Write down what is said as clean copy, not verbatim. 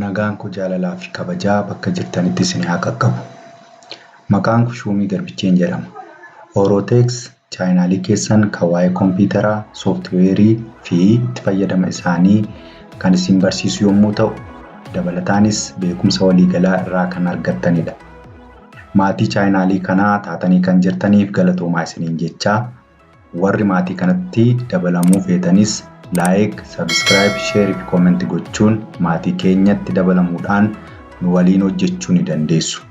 Nagaan koo jaalalaa fi kabajaa bakka jirtanitti isin haa qaqqabu. Maqaan koo Shumii Garbicheen jedhama. Oroteeks chaayinaalii keessan kan waa'ee kompuutaraa, sooftiweerii fi itti fayyadama isaanii kan isin barsiisu yommuu ta'u, dabalataanis beekumsa waliigalaa irraa kan argattanidha. Maatii chaayinaalii kanaa taatanii kan jirtaniif galatoomaa isiniin jechaa, warri maatii kanatti dabalamuu feetanis like, subscribe, share fi comment gochuun maatii keenyatti dabalamuudhaan nu waliin hojjechuu ni dandeessu.